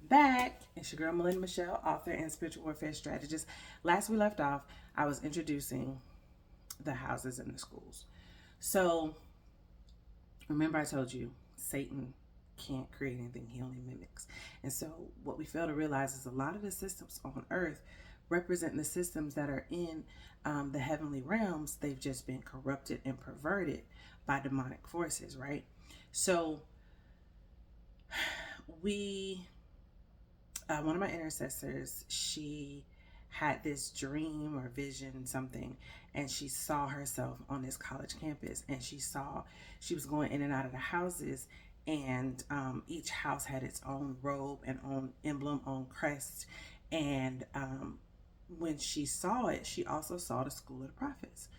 back. It's your girl Melinda Michelle, author and spiritual warfare strategist. Last we left off, I was introducing the houses and the schools. So remember I told you Satan can't create anything, he only mimics. And so what we fail to realize is a lot of the systems on earth represent the systems that are in the heavenly realms. They've just been corrupted and perverted by demonic forces, right? So one of my intercessors, she had this dream or vision, something, and she saw herself on this college campus, and she was going in and out of the houses, and each house had its own robe and own emblem, own crest, and when she saw it, she also saw the school of the prophets.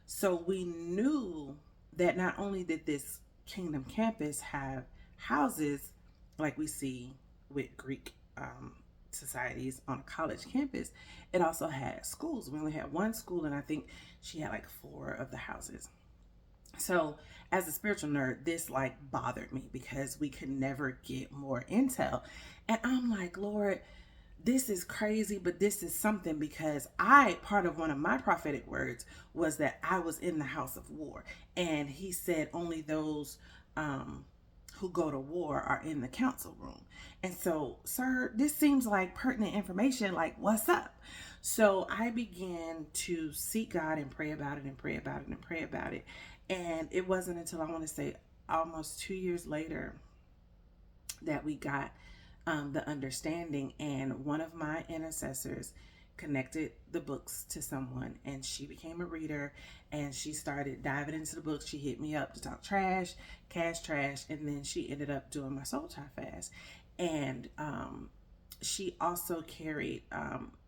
So we knew that not only did this kingdom campus have houses like we see with Greek societies on a college campus, it also had schools. We only had one school, and I think she had like 4 of the houses. So as a spiritual nerd, this like bothered me because we could never get more intel. And I'm like, Lord, this is crazy, but this is something, because part of one of my prophetic words was that I was in the house of war. And he said only those who go to war are in the council room. And so, sir, this seems like pertinent information. Like, what's up? So I began to seek God and pray about it and pray about it and pray about it. And it wasn't until I want to say almost 2 years later that we got the understanding. And one of my intercessors connected the books to someone, and she became a reader, and she started diving into the books. She hit me up to talk trash, cash trash, and then she ended up doing my soul tie fast. And she also carried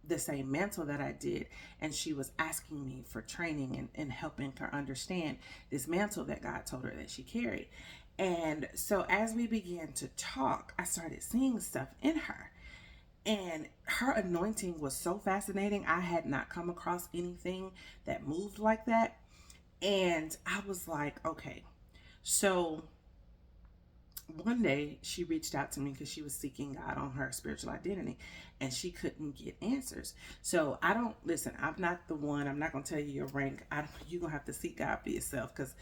the same mantle that I did, and she was asking me for training and helping her understand this mantle that God told her that she carried. And so as we began to talk, I started seeing stuff in her. And her anointing was so fascinating. I had not come across anything that moved like that. And I was like, okay. So one day she reached out to me because she was seeking God on her spiritual identity, and she couldn't get answers. So I'm not the one. I'm not going to tell you your rank. You're going to have to seek God for yourself, because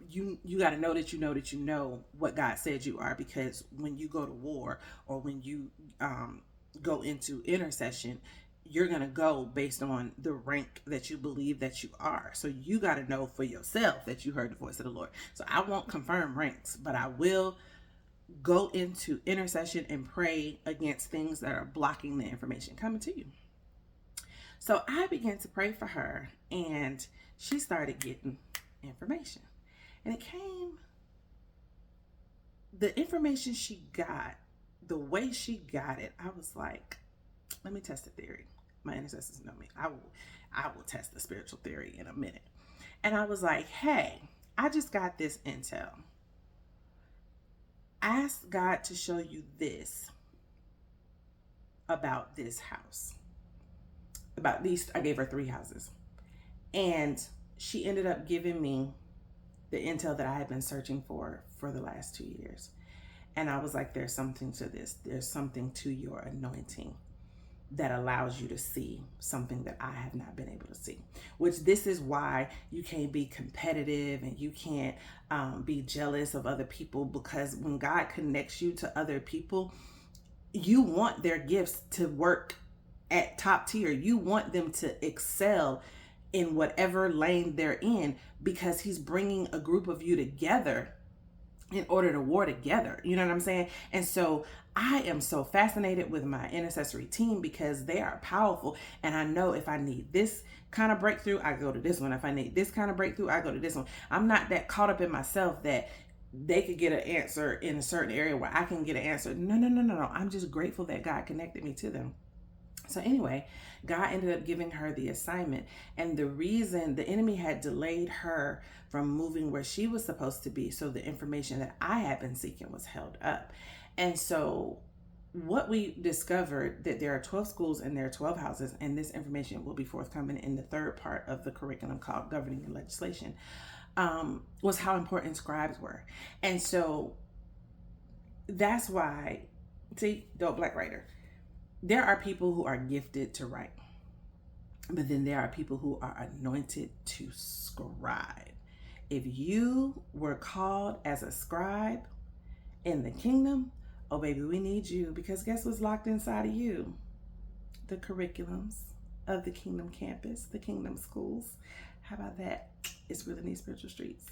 you got to know that you know what God said you are. Because when you go to war, or when you go into intercession, you're going to go based on the rank that you believe that you are. So you got to know for yourself that you heard the voice of the Lord. So I won't confirm ranks, but I will go into intercession and pray against things that are blocking the information coming to you. So I began to pray for her, and she started getting information. And the information she got, the way she got it, I was like, let me test the theory. My intercessors know me. I will test the spiritual theory in a minute. And I was like, hey, I just got this intel. Ask God to show you this about this house. About these, I gave her 3 houses. And she ended up giving me the intel that I had been searching for the last 2 years. And I was like, there's something to this. There's something to your anointing that allows you to see something that I have not been able to see. Which this is why you can't be competitive, and you can't be jealous of other people, because when God connects you to other people, you want their gifts to work at top tier. You want them to excel in whatever lane they're in, because he's bringing a group of you together in order to war together. You know what I'm saying? And so I am so fascinated with my intercessory team, because they are powerful. And I know if I need this kind of breakthrough, I go to this one. If I need this kind of breakthrough, I go to this one. I'm not that caught up in myself that they could get an answer in a certain area where I can get an answer. No. I'm just grateful that God connected me to them. So anyway, God ended up giving her the assignment. And the reason the enemy had delayed her from moving where she was supposed to be, so the information that I had been seeking was held up. And so what we discovered, that there are 12 schools and there are 12 houses, and this information will be forthcoming in the 3rd part of the curriculum called Governing and Legislation, was how important scribes were. And so that's why See, dope black writer. There are people who are gifted to write, but then there are people who are anointed to scribe. If you were called as a scribe in the kingdom, oh baby, we need you, because guess what's locked inside of you? The curriculums of the kingdom campus, the kingdom schools. How about that? It's really neat spiritual streets.